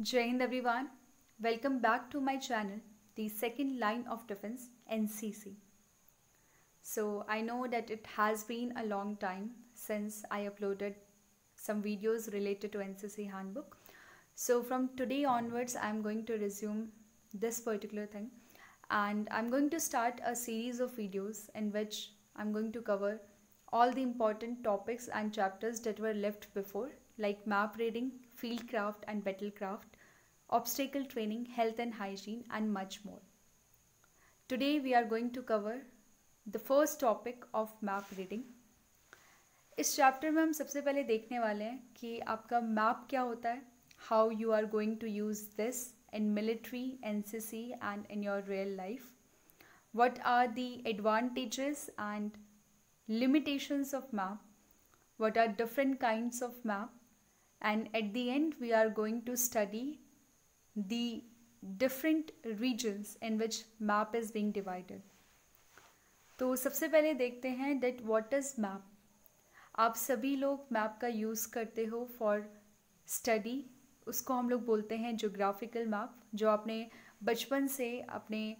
Jai Hind everyone. Welcome back to my channel, the second line of defense NCC. So I know that it has been a long time since I uploaded some videos related to NCC handbook. So from today onwards I'm going to resume this particular thing, and I'm going to start a series of videos in which I'm going to cover all the important topics and chapters that were left before, like map reading, fieldcraft and battlecraft, obstacle training, health and hygiene, and much more. Today we are going to cover the first topic of map reading. इस chapter में हम सबसे पहले देखने वाले हैं कि आपका मैप क्या होता है, how you are going to use this in military, NCC and in your real life. What are the advantages and limitations of map? What are different kinds of map? And at the end we are going to study the different regions in which map is being divided. तो सबसे पहले देखते हैं that what is map. आप सभी लोग map का use करते हो फॉर स्टडी. उसको हम लोग बोलते हैं ज्योग्राफिकल मैप, जो आपने बचपन से अपने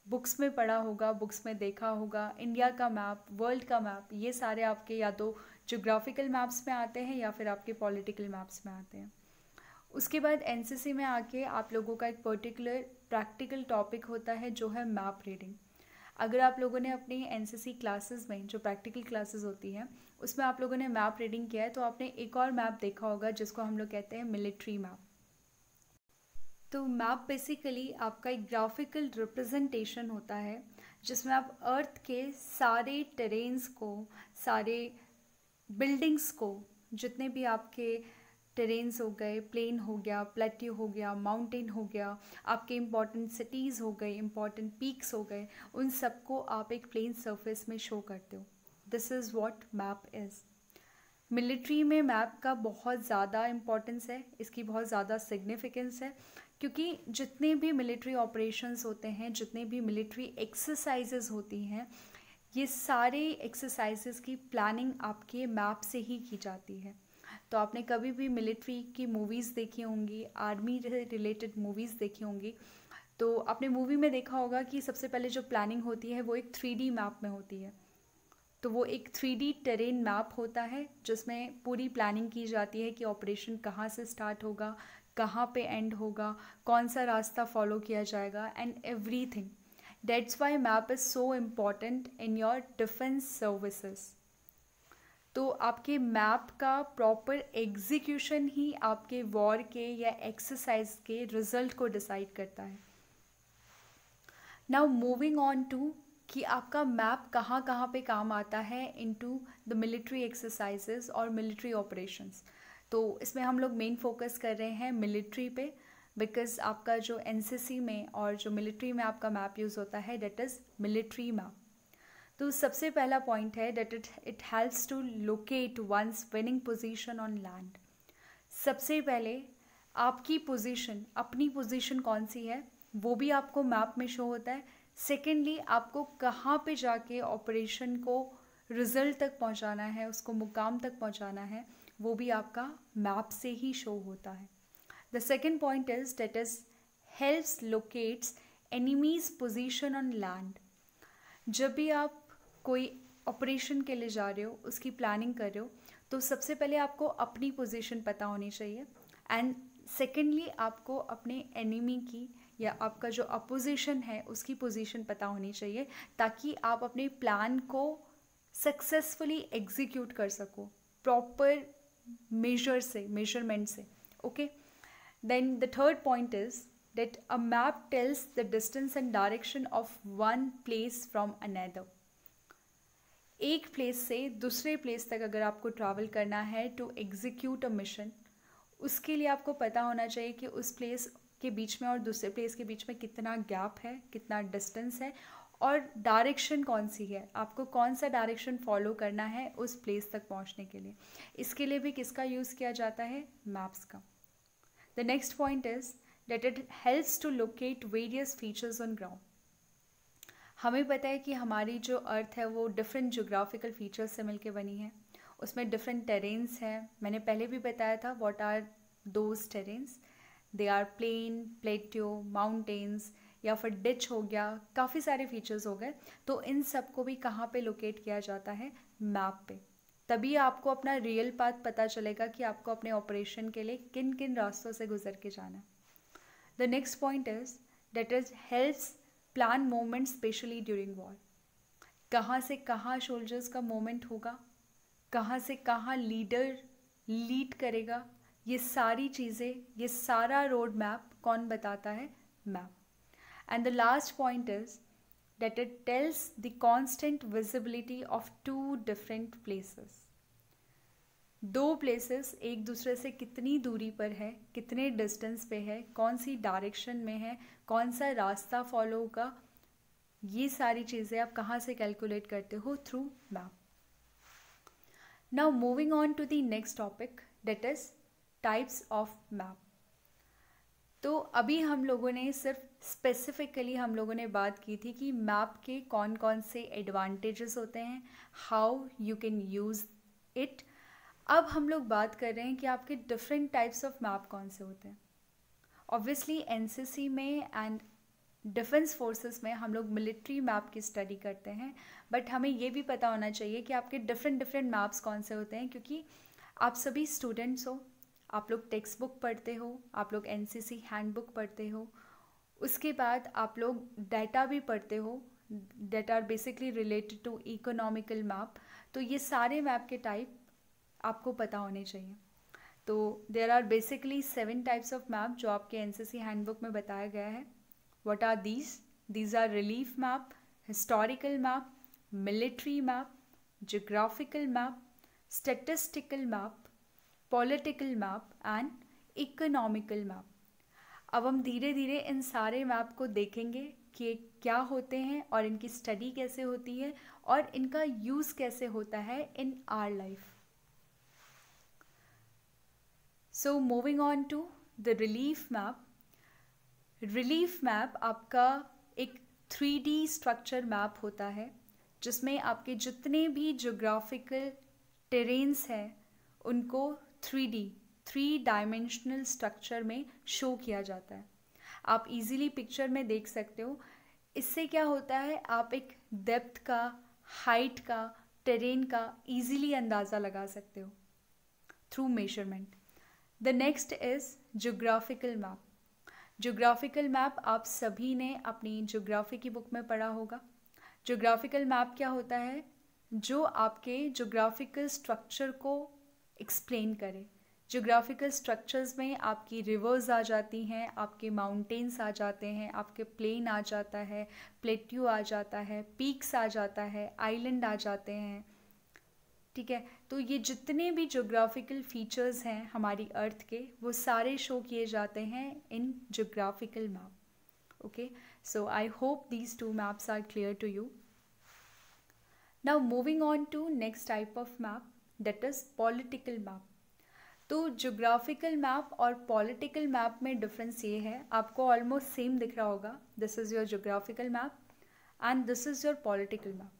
बुक्स में पढ़ा होगा, बुक्स में देखा होगा. इंडिया का मैप, वर्ल्ड का मैप, ये सारे आपके या तो ज्योग्राफिकल मैप्स में आते हैं या फिर आपके पॉलिटिकल मैप्स में आते हैं. उसके बाद एनसीसी में आके आप लोगों का एक पर्टिकुलर प्रैक्टिकल टॉपिक होता है जो है मैप रीडिंग. अगर आप लोगों ने अपनी एनसीसी क्लासेस में जो प्रैक्टिकल क्लासेस होती हैं उसमें आप लोगों ने मैप रीडिंग किया है तो आपने एक और मैप देखा होगा जिसको हम लोग कहते हैं मिलिट्री मैप. तो मैप बेसिकली आपका एक ग्राफिकल रिप्रेजेंटेशन होता है जिसमें आप अर्थ के सारे टेरेन्स को, सारे बिल्डिंग्स को, जितने भी आपके टेरेन्स हो गए, प्लेन हो गया, प्लेट्यू हो गया, माउंटेन हो गया, आपके इम्पॉर्टेंट सिटीज़ हो गए, इम्पॉर्टेंट पीक्स हो गए, उन सबको आप एक प्लेन सरफेस में शो करते हो. This is what map is. Military में मैप का बहुत ज़्यादा इम्पोर्टेंस है, इसकी बहुत ज़्यादा सिग्निफिकेंस है, क्योंकि जितने भी मिलिट्री ऑपरेशंस होते हैं, जितने भी मिलिट्री एक्सरसाइजेज होती हैं, ये सारे एक्सरसाइजेज की प्लानिंग आपके मैप से ही की जाती है. तो आपने कभी भी मिलिट्री की मूवीज़ देखी होंगी, आर्मी से रिलेटेड मूवीज़ देखी होंगी, तो आपने मूवी में देखा होगा कि सबसे पहले जो प्लानिंग होती है वो एक 3D मैप में होती है. तो वो एक 3D टेरेन मैप होता है जिसमें पूरी प्लानिंग की जाती है कि ऑपरेशन कहाँ से स्टार्ट होगा, कहाँ पे एंड होगा, कौन सा रास्ता फॉलो किया जाएगा, and everything. That's why map is so important in your defence services. तो आपके मैप का प्रॉपर एग्जीक्यूशन ही आपके वॉर के या एक्सरसाइज के रिजल्ट को डिसाइड करता है. नाउ मूविंग ऑन टू कि आपका मैप कहाँ कहाँ पे काम आता है इनटू द मिलिट्री एक्सरसाइजेस और मिलिट्री ऑपरेशंस. तो इसमें हम लोग मेन फोकस कर रहे हैं मिलिट्री पे, बिकॉज आपका जो एनसीसी में और जो मिलिट्री में आपका मैप यूज़ होता है डेट इज़ मिलिट्री मैप. तो सबसे पहला पॉइंट है that it helps to locate one's winning position on land. सबसे पहले आपकी पोजीशन, अपनी पोजीशन कौन सी है वो भी आपको मैप में शो होता है. सेकेंडली आपको कहाँ पे जाके ऑपरेशन को रिजल्ट तक पहुँचाना है, उसको मुकाम तक पहुँचाना है, वो भी आपका मैप से ही शो होता है. The second point is that is helps locates enemies position on land. जब भी आप कोई ऑपरेशन के लिए जा रहे हो, उसकी प्लानिंग कर रहे हो, तो सबसे पहले आपको अपनी पोजीशन पता होनी चाहिए, एंड सेकेंडली आपको अपने एनिमी की या आपका जो अपोजिशन है उसकी पोजीशन पता होनी चाहिए, ताकि आप अपने प्लान को सक्सेसफुली एग्जीक्यूट कर सको प्रॉपर मेजरमेंट से. Okay, then the third point is that a map tells the distance and direction of one place from another. एक प्लेस से दूसरे प्लेस तक अगर आपको ट्रैवल करना है टू एग्जीक्यूट अ मिशन, उसके लिए आपको पता होना चाहिए कि उस प्लेस के बीच में और दूसरे प्लेस के बीच में कितना गैप है, कितना डिस्टेंस है, और डायरेक्शन कौन सी है, आपको कौन सा डायरेक्शन फॉलो करना है उस प्लेस तक पहुंचने के लिए. इसके लिए भी किसका यूज़ किया जाता है, मैप्स का. The next point is that it helps to locate various features on ground. हमें पता है कि हमारी जो अर्थ है वो डिफरेंट जोग्राफिकल फीचर्स से मिलके बनी है, उसमें डिफरेंट टेरेन्स हैं. मैंने पहले भी बताया था what are those terrains. They are plain, plateau, mountains या फिर डिच हो गया, काफ़ी सारे फीचर्स हो गए। तो इन सब को भी कहाँ पे लोकेट किया जाता है? मैप पे। तभी आपको अपना रियल पाथ पता चलेगा कि आपको अपने ऑपरेशन के लिए किन किन रास्तों से गुजर के जाना है। The next point is that is helps plan movement specially during war. कहाँ से कहाँ सोल्जर्स का मूवमेंट होगा, कहाँ से कहाँ लीडर लीड करेगा, ये सारी चीज़ें, ये सारा रोड मैप कौन बताता है? Map. And the last point is that it tells the constant visibility of two different places। दो places एक दूसरे से कितनी दूरी पर है, कितने डिस्टेंस पे है, कौन सी डायरेक्शन में है, कौन सा रास्ता फॉलो होगा, ये सारी चीज़ें आप कहाँ से कैलकुलेट करते हो? Through map. Now moving on to the next topic that is types of map. तो अभी हम लोगों ने सिर्फ स्पेसिफिकली हम लोगों ने बात की थी कि मैप के कौन कौन से एडवांटेजेस होते हैं, how you can use it. अब हम लोग बात कर रहे हैं कि आपके डिफरेंट टाइप्स ऑफ मैप कौन से होते हैं। ऑब्वियसली एनसीसी में एंड डिफेंस फोर्सेस में हम लोग मिलिट्री मैप की स्टडी करते हैं, बट हमें ये भी पता होना चाहिए कि आपके डिफरेंट मैप्स कौन से होते हैं, क्योंकि आप सभी स्टूडेंट्स हो, आप लोग टेक्स्ट बुक पढ़ते हो, आप लोग एनसीसी हैंडबुक पढ़ते हो, उसके बाद आप लोग डाटा भी पढ़ते हो that are basically related to economical map. तो ये सारे मैप के टाइप आपको पता होने चाहिए। तो there are basically 7 types of map जो आपके एनसीसी हैंडबुक में बताया गया है। What are these? These are relief map, historical map, military map, geographical map, statistical map, political map and economical map. अब हम धीरे धीरे इन सारे मैप को देखेंगे कि क्या होते हैं और इनकी स्टडी कैसे होती है और इनका यूज़ कैसे होता है in our life. So moving on to the relief map. Relief map आपका एक 3D स्ट्रक्चर मैप होता है जिसमें आपके जितने भी ज्योग्राफिकल टेरेन्स हैं उनको 3 डायमेंशनल स्ट्रक्चर में शो किया जाता है। आप इजीली पिक्चर में देख सकते हो। इससे क्या होता है, आप एक डेप्थ का, हाइट का, टेरेन का इजीली अंदाज़ा लगा सकते हो through measurement. The next is geographical map. Geographical map आप सभी ने अपनी ज्योग्राफी की बुक में पढ़ा होगा। ज्योग्राफिकल मैप क्या होता है? जो आपके ज्योग्राफिकल स्ट्रक्चर को एक्सप्लेन करे। ज्योग्राफिकल स्ट्रक्चर्स में आपकी रिवर्स आ जाती हैं, आपके माउंटेन्स आ जाते हैं, आपके प्लेन आ जाता है, प्लेट्यू आ जाता है, पीक्स आ जाता है, आइलैंड आ जाते हैं। ठीक है, तो ये जितने भी ज्योग्राफिकल फीचर्स हैं हमारी अर्थ के, वो सारे शो किए जाते हैं इन geographical map. Okay, so I hope these 2 maps are clear to you. Now moving on to next type of map that is political map. तो ज्योग्राफिकल मैप और पॉलिटिकल मैप में डिफरेंस ये है, आपको ऑलमोस्ट सेम दिख रहा होगा। This is your geographical map and this is your political map,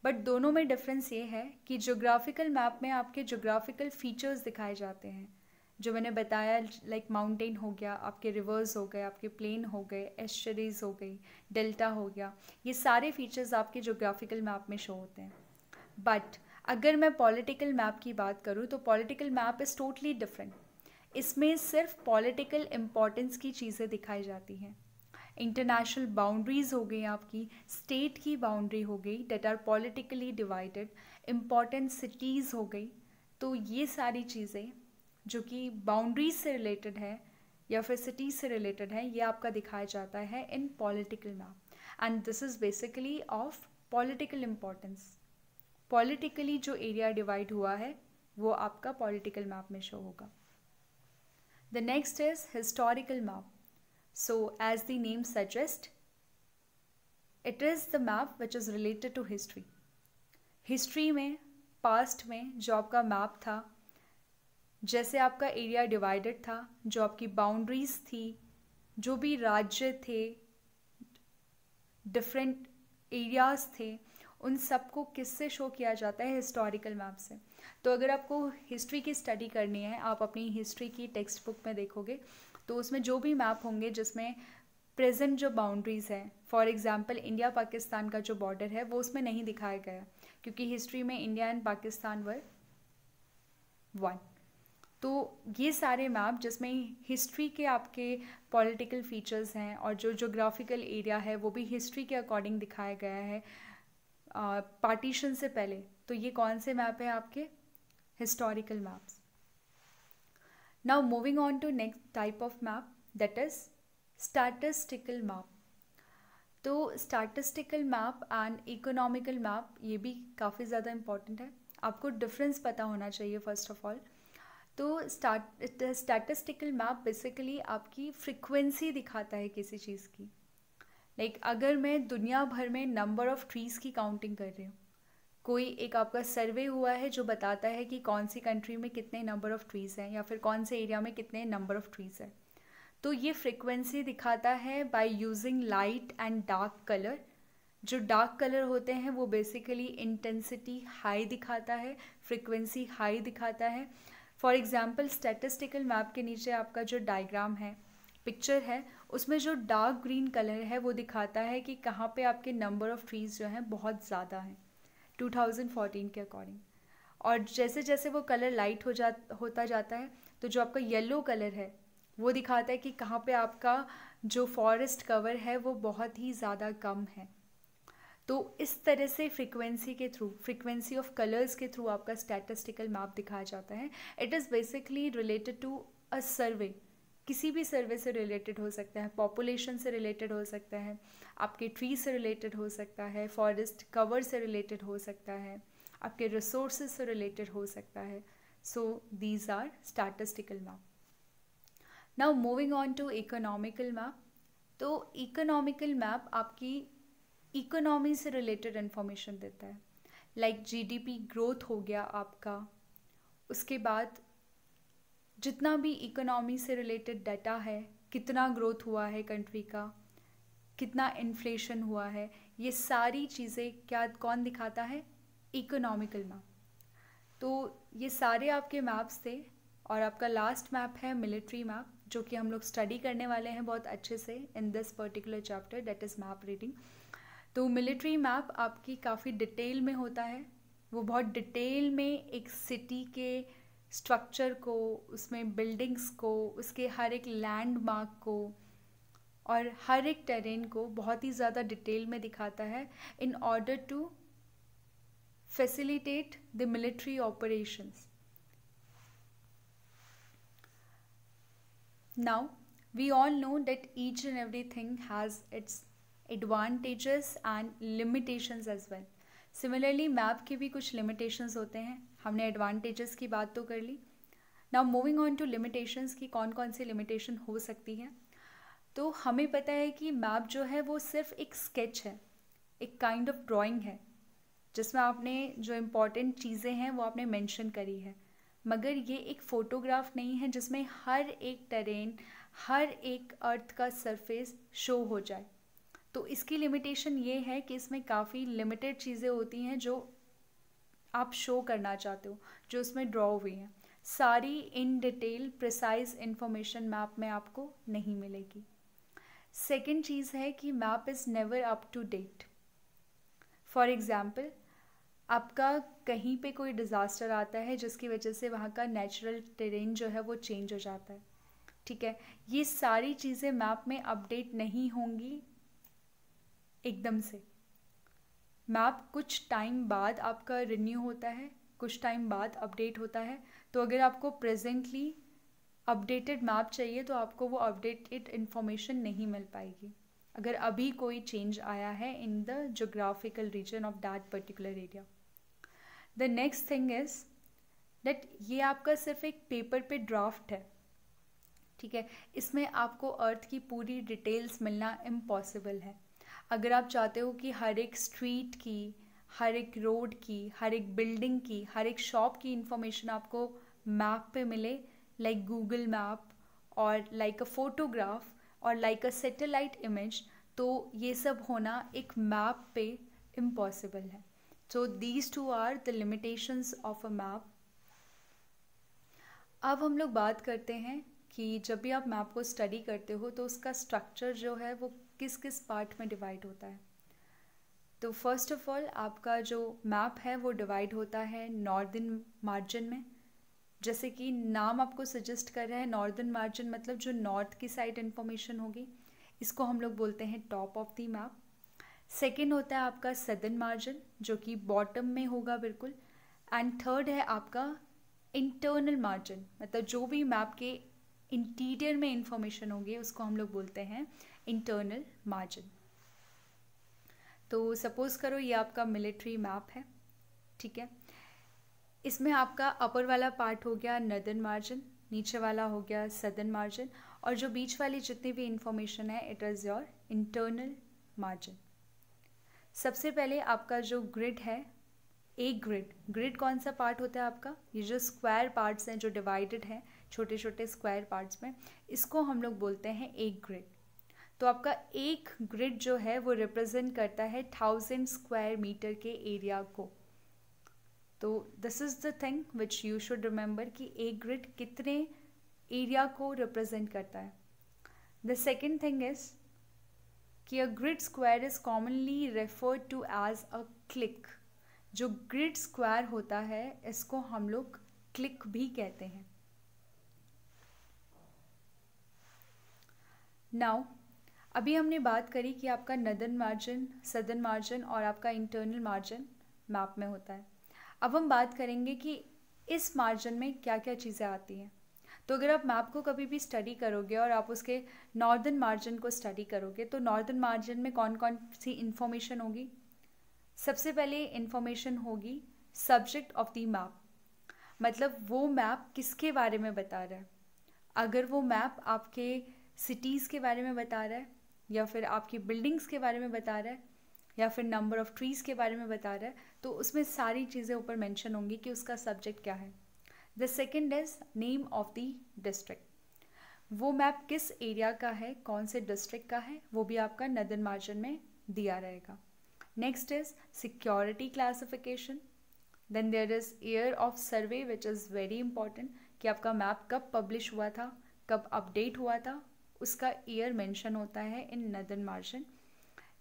but दोनों में डिफरेंस ये है कि ज्योग्राफिकल मैप में आपके ज्योग्राफिकल फीचर्स दिखाए जाते हैं जो मैंने बताया, लाइक माउंटेन हो गया, आपके रिवर्स हो गए, आपके प्लेन हो गए, एस्चरीज हो गई, डेल्टा हो गया, ये सारे फीचर्स आपके ज्योग्राफिकल मैप में शो होते हैं। बट अगर मैं पॉलिटिकल मैप की बात करूँ तो political map is totally different. इसमें सिर्फ पॉलिटिकल इम्पॉर्टेंस की चीज़ें दिखाई जाती हैं। इंटरनेशनल बाउंड्रीज़ हो गई, आपकी स्टेट की बाउंड्री हो गई that are politically divided, important cities हो गई। तो ये सारी चीज़ें जो कि बाउंड्रीज से रिलेटेड है या फिर सिटीज़ से रिलेटेड है, ये आपका दिखाया जाता है in political map and this is basically of political importance. Politically जो एरिया डिवाइड हुआ है वो आपका पॉलिटिकल मैप में शो होगा। The next is historical map. So as the name suggest, it is the map which is related to history. History में, past में जो आपका मैप था, जैसे आपका एरिया डिवाइडेड था, जो आपकी बाउंड्रीज थी, जो भी राज्य थे, डिफरेंट एरियाज थे, उन सबको किससे शो किया जाता है? हिस्टोरिकल मैप से। तो अगर आपको हिस्ट्री की स्टडी करनी है, आप अपनी हिस्ट्री की टेक्स्ट बुक में देखोगे तो उसमें जो भी मैप होंगे जिसमें प्रेजेंट जो बाउंड्रीज़ हैं, फॉर एग्जांपल इंडिया पाकिस्तान का जो बॉर्डर है वो उसमें नहीं दिखाया गया, क्योंकि हिस्ट्री में India and Pakistan were one. तो ये सारे मैप जिसमें हिस्ट्री के आपके पॉलिटिकल फीचर्स हैं और जो जोग्राफिकल एरिया है वो भी हिस्ट्री के अकॉर्डिंग दिखाया गया है पार्टीशन से पहले, तो ये कौन से मैप है आपके historical maps. Now moving on to next type of map, that is statistical map. तो statistical map and economical map ये भी काफ़ी ज़्यादा इम्पॉर्टेंट है, आपको डिफरेंस पता होना चाहिए फर्स्ट ऑफ ऑल। तो स्टैटिस्टिकल मैप बेसिकली आपकी फ्रिक्वेंसी दिखाता है किसी चीज़ की। लाइक अगर मैं दुनिया भर में नंबर ऑफ़ ट्रीज़ की काउंटिंग कर रही हूँ, कोई एक आपका सर्वे हुआ है जो बताता है कि कौन सी कंट्री में कितने नंबर ऑफ़ ट्रीज़ हैं या फिर कौन से एरिया में कितने नंबर ऑफ़ ट्रीज़ हैं, तो ये फ्रिक्वेंसी दिखाता है by using light and dark colour. जो डार्क कलर होते हैं वो बेसिकली इंटेंसिटी हाई दिखाता है, फ्रिक्वेंसी हाई दिखाता है। फॉर एग्जांपल स्टैटिस्टिकल मैप के नीचे आपका जो डायग्राम है, पिक्चर है, उसमें जो डार्क ग्रीन कलर है वो दिखाता है कि कहाँ पे आपके नंबर ऑफ़ ट्रीज़ जो हैं बहुत ज़्यादा हैं 2014 के अकॉर्डिंग। और जैसे जैसे वो कलर लाइट होता जाता है तो जो आपका येलो कलर है वो दिखाता है कि कहाँ पे आपका जो फॉरेस्ट कवर है वो बहुत ही ज़्यादा कम है। तो इस तरह से फ्रीक्वेंसी के थ्रू, फ्रीक्वेंसी ऑफ कलर्स के थ्रू आपका स्टैटिस्टिकल मैप दिखाया जाता है। It is basically related to a survey, किसी भी सर्वे से रिलेटेड हो सकता है, पॉपुलेशन से रिलेटेड हो सकता है, आपके ट्री से रिलेटेड हो सकता है, फॉरेस्ट कवर से रिलेटेड हो सकता है, आपके रिसोर्सेज से रिलेटेड हो सकता है। So these are statistical map. Now moving on to economical map. तो इकोनॉमिकल मैप आपकी इकोनॉमी से रिलेटेड इन्फॉर्मेशन देता है, लाइक जीडीपी ग्रोथ हो गया आपका, उसके बाद जितना भी इकोनॉमी से रिलेटेड डाटा है, कितना ग्रोथ हुआ है कंट्री का, कितना इन्फ्लेशन हुआ है, ये सारी चीज़ें क्या कौन दिखाता है, इकोनॉमिकल मैप। तो ये सारे आपके मैप्स थे और आपका लास्ट मैप है मिलिट्री मैप, जो कि हम लोग स्टडी करने वाले हैं बहुत अच्छे से in this particular chapter, that is map reading. तो मिलिट्री मैप आपकी काफ़ी डिटेल में होता है, वो बहुत डिटेल में एक सिटी के स्ट्रक्चर को, उसमें बिल्डिंग्स को, उसके हर एक लैंडमार्क को और हर एक टेरेन को बहुत ही ज़्यादा डिटेल में दिखाता है in order to facilitate the military operations. Now, we all know that each and everything has its advantages and limitations as well. Similarly, map के भी कुछ limitations होते हैं, हमने advantages की बात तो कर ली। Now, moving on to limitations की कौन कौन सी limitation हो सकती है। तो हमें पता है कि मैप जो है वो सिर्फ एक स्केच है, एक काइंड ऑफ ड्राइंग है, जिसमें आपने जो इम्पॉर्टेंट चीज़ें हैं वो आपने मेंशन करी है, मगर ये एक फ़ोटोग्राफ नहीं है जिसमें हर एक टेरेन, हर एक अर्थ का सरफेस शो हो जाए। तो इसकी लिमिटेशन ये है कि इसमें काफ़ी लिमिटेड चीज़ें होती हैं जो आप शो करना चाहते हो, जो उसमें ड्रॉ हुई हैं। सारी इन डिटेल प्रिसाइज इन्फॉर्मेशन मैप में आपको नहीं मिलेगी। सेकेंड चीज़ है कि map is never up to date. For example, आपका कहीं पे कोई डिज़ास्टर आता है जिसकी वजह से वहाँ का नेचुरल टेरेन जो है वो चेंज हो जाता है, ठीक है, ये सारी चीज़ें मैप में अपडेट नहीं होंगी एकदम से। मैप कुछ टाइम बाद आपका रिन्यू होता है, कुछ टाइम बाद अपडेट होता है। तो अगर आपको प्रेजेंटली अपडेटेड मैप चाहिए तो आपको वो अपडेटेड इन्फॉर्मेशन नहीं मिल पाएगी अगर अभी कोई चेंज आया है in the geographical region of that particular area. The next thing is that ये आपका सिर्फ एक पेपर पे ड्राफ्ट है, ठीक है, इसमें आपको अर्थ की पूरी डिटेल्स मिलना इम्पॉसिबल है। अगर आप चाहते हो कि हर एक स्ट्रीट की, हर एक रोड की, हर एक बिल्डिंग की, हर एक शॉप की इंफॉर्मेशन आपको मैप पे मिले, लाइक गूगल मैप और लाइक अ फोटोग्राफ और लाइक अ सैटेलाइट इमेज, तो ये सब होना एक मैप पे इम्पॉसिबल है। So these two are the limitations of a map अब हम लोग बात करते हैं कि जब भी आप मैप को स्टडी करते हो तो उसका स्ट्रक्चर जो है वो किस किस पार्ट में डिवाइड होता है। तो फर्स्ट ऑफ ऑल आपका जो मैप है वो डिवाइड होता है नॉर्दर्न मार्जिन में। जैसे कि नाम आपको सजेस्ट कर रहा है, नॉर्दर्न मार्जिन मतलब जो नॉर्थ की साइड इन्फॉर्मेशन होगी, इसको हम लोग बोलते हैं top of the map. Second होता है आपका सदर्न मार्जिन जो कि बॉटम में होगा बिल्कुल। एंड थर्ड है आपका इंटरनल मार्जिन, मतलब जो भी मैप के इंटीरियर में इंफॉर्मेशन होगी उसको हम लोग बोलते हैं इंटरनल मार्जिन। तो सपोज़ करो ये आपका मिलिट्री मैप है, ठीक है। इसमें आपका अपर वाला पार्ट हो गया नॉर्दर्न मार्जिन, नीचे वाला हो गया सदर्न मार्जिन, और जो बीच वाली जितनी भी इंफॉर्मेशन है it is your internal margin. सबसे पहले आपका जो ग्रिड है, एक ग्रिड कौन सा पार्ट होता है आपका, ये जो स्क्वायर पार्ट्स हैं जो डिवाइडेड हैं छोटे छोटे स्क्वायर पार्ट्स में, इसको हम लोग बोलते हैं एक ग्रिड। तो आपका एक ग्रिड जो है वो रिप्रेजेंट करता है 1000 स्क्वायर मीटर के एरिया को। तो this is the thing which you should remember कि एक ग्रिड कितने एरिया को रिप्रेजेंट करता है। द सेकेंड थिंग इज कि a grid square is commonly referred to as a click. जो ग्रिड स्क्वायर होता है इसको हम लोग क्लिक भी कहते हैं। नाउ अभी हमने बात करी कि आपका नॉर्दर्न मार्जिन, सदर्न मार्जिन और आपका इंटरनल मार्जिन मैप में होता है। अब हम बात करेंगे कि इस मार्जिन में क्या क्या चीज़ें आती हैं। तो अगर आप मैप को कभी भी स्टडी करोगे और आप उसके नॉर्दर्न मार्जिन को स्टडी करोगे तो नॉर्दर्न मार्जिन में कौन कौन सी इंफॉर्मेशन होगी। सबसे पहले इंफॉर्मेशन होगी सब्जेक्ट ऑफ द मैप, मतलब वो मैप किसके बारे में बता रहा है। अगर वो मैप आपके सिटीज़ के बारे में बता रहा है, या फिर आपकी बिल्डिंग्स के बारे में बता रहा है, या फिर नंबर ऑफ़ ट्रीज़ के बारे में बता रहा है, तो उसमें सारी चीज़ें ऊपर मेंशन होंगी कि उसका सब्जेक्ट क्या है। The second is name of the district, वो मैप किस एरिया का है, कौन से डिस्ट्रिक्ट का है, वो भी आपका नॉर्दर्न मार्जिन में दिया रहेगा। Next is security classification. Then there is year of survey which is very important, कि आपका मैप कब पब्लिश हुआ था, कब अपडेट हुआ था, उसका ईयर मेंशन होता है in northern margin.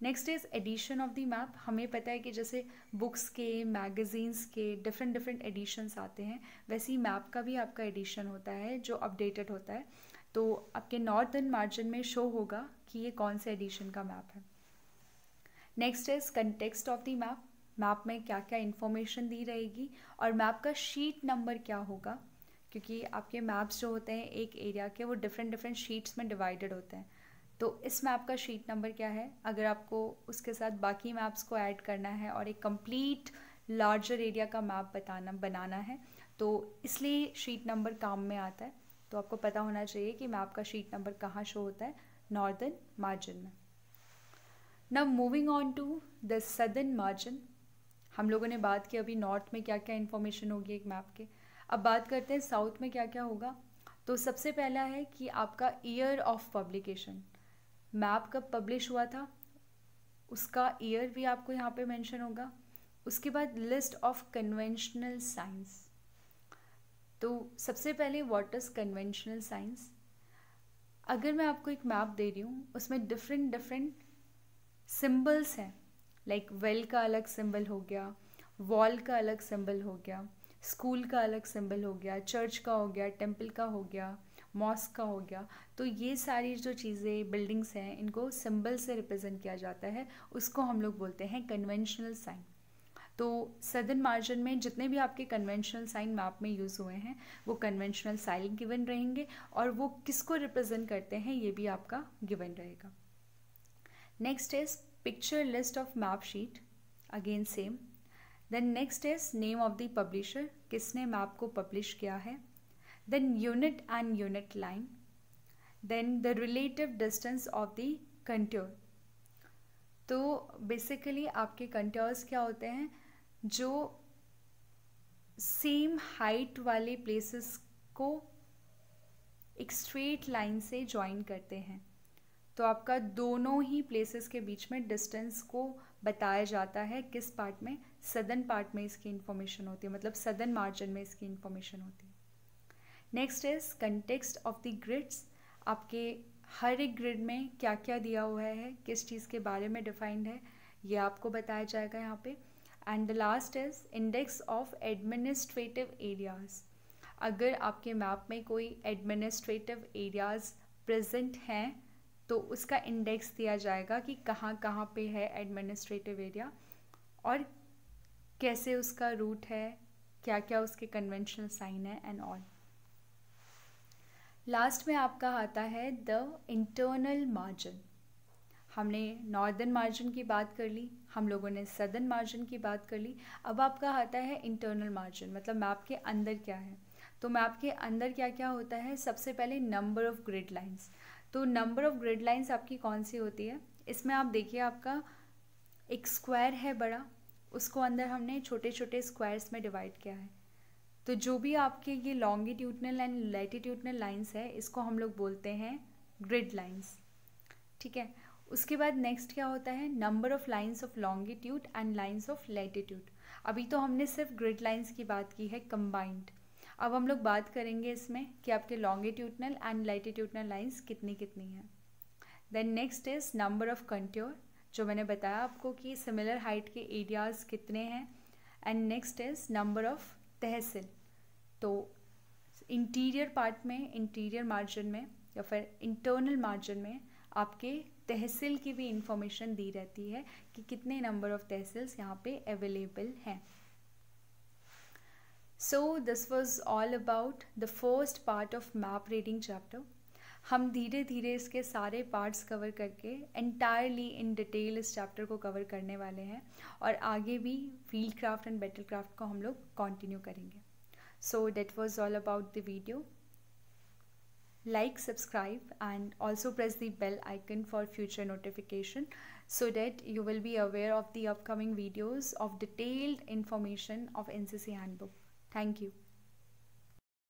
Next is edition of the map. हमें पता है कि जैसे बुक्स के, मैगजीन्स के डिफरेंट एडिशंस आते हैं, वैसे ही मैप का भी आपका एडिशन होता है जो अपडेटेड होता है। तो आपके नॉर्दर्न मार्जिन में शो होगा कि ये कौन से एडिशन का मैप है। Next is context of the map, map में क्या क्या इन्फॉर्मेशन दी रहेगी और मैप का शीट नंबर क्या होगा, क्योंकि आपके मैप्स जो होते हैं एक एरिया के वो डिफरेंट शीट्स में डिवाइडेड होते हैं। तो इस मैप का शीट नंबर क्या है, अगर आपको उसके साथ बाकी मैप्स को ऐड करना है और एक कंप्लीट लार्जर एरिया का मैप बनाना है, तो इसलिए शीट नंबर काम में आता है। तो आपको पता होना चाहिए कि मैप का शीट नंबर कहाँ शो होता है, नॉर्दर्न मार्जिन में। Now moving on to the southern margin. हम लोगों ने बात की अभी नॉर्थ में क्या क्या इन्फॉर्मेशन होगी एक मैप के, अब बात करते हैं साउथ में क्या क्या होगा। तो सबसे पहला है कि आपका ईयर ऑफ पब्लिकेशन, मैप कब पब्लिश हुआ था उसका ईयर भी आपको यहाँ पे मेंशन होगा। उसके बाद लिस्ट ऑफ कन्वेंशनल साइंस। तो सबसे पहले व्हाट इज़ कन्वेंशनल साइंस। अगर मैं आपको एक मैप दे रही हूँ उसमें डिफरेंट सिंबल्स हैं, लाइक वेल का अलग सिंबल हो गया, वॉल का अलग सिंबल हो गया, स्कूल का अलग सिंबल हो गया, चर्च का हो गया, टेम्पल का हो गया, मॉस्क का हो गया। तो ये सारी जो चीज़ें बिल्डिंग्स हैं इनको सिंबल से रिप्रेजेंट किया जाता है, उसको हम लोग बोलते हैं कन्वेंशनल साइन। तो सदर्न मार्जिन में जितने भी आपके कन्वेंशनल साइन मैप में यूज़ हुए हैं वो कन्वेंशनल साइन गिवन रहेंगे, और वो किसको रिप्रेजेंट करते हैं ये भी आपका गिवन रहेगा। Next is picture list of map sheet, again same. Then next is name of the publisher, किसने मैप को पब्लिश किया है। Then unit and unit line. Then the relative distance of the contour. तो basically आपके कंट्योर्स क्या होते हैं, जो सेम हाइट वाले प्लेसेस को एक स्ट्रेट लाइन से ज्वाइन करते हैं। तो आपका दोनों ही प्लेसेस के बीच में डिस्टेंस को बताया जाता है, किस पार्ट में, सदर्न पार्ट में इसकी इन्फॉर्मेशन होती है, मतलब सदर्न मार्जिन में इसकी इन्फॉर्मेशन होती है। Next is context of the grids, आपके हर एक ग्रिड में क्या क्या दिया हुआ है, किस चीज़ के बारे में डिफाइंड है, ये आपको बताया जाएगा यहाँ पे। And the last is index of administrative areas, अगर आपके मैप में कोई एडमिनिस्ट्रेटिव एरियाज़ प्रेजेंट हैं तो उसका इंडेक्स दिया जाएगा कि कहाँ कहाँ पे है एडमिनिस्ट्रेटिव एरिया और कैसे उसका रूट है, क्या क्या उसके कन्वेंशनल साइन है एंड ऑल। लास्ट में आपका आता है द इंटरनल मार्जिन। हमने नॉर्दर्न मार्जिन की बात कर ली, हम लोगों ने सदर्न मार्जिन की बात कर ली, अब आपका आता है इंटरनल मार्जिन, मतलब मैप के अंदर क्या है। तो मैप के अंदर क्या क्या होता है, सबसे पहले नंबर ऑफ़ ग्रिड लाइंस। तो नंबर ऑफ़ ग्रिड लाइंस आपकी कौन सी होती है, इसमें आप देखिए आपका एक स्क्वायर है बड़ा, उसको अंदर हमने छोटे छोटे स्क्वायर्स में डिवाइड किया है। तो जो भी आपके ये लॉन्गिट्यूडनल एंड लैटिट्यूडनल लाइंस है इसको हम लोग बोलते हैं ग्रिड लाइंस, ठीक है। उसके बाद नेक्स्ट क्या होता है, number of lines of longitude and lines of latitude. अभी तो हमने सिर्फ ग्रिड लाइंस की बात की है कंबाइंड, अब हम लोग बात करेंगे इसमें कि आपके लॉन्गिट्यूडनल एंड लैटिट्यूडनल लाइंस कितनी कितनी हैं। Then next is number of contour, जो मैंने बताया आपको कि सिमिलर हाइट के एरियाज़ कितने हैं। And next is number of tehsil, तो इंटीरियर पार्ट में, इंटीरियर मार्जिन में या फिर इंटरनल मार्जिन में आपके तहसील की भी इंफॉर्मेशन दी रहती है कि कितने नंबर ऑफ तहसील्स यहाँ पे अवेलेबल हैं। So this was all about the first part of map reading chapter. हम धीरे धीरे इसके सारे पार्ट्स कवर करके एंटायरली इन डिटेल इस चैप्टर को कवर करने वाले हैं और आगे भी field craft and battle craft को हम लोग कंटिन्यू करेंगे। So that was all about the video. Like, subscribe and also press the bell icon for future notification so that you will be aware of the upcoming videos of detailed information of NCC handbook. Thank you.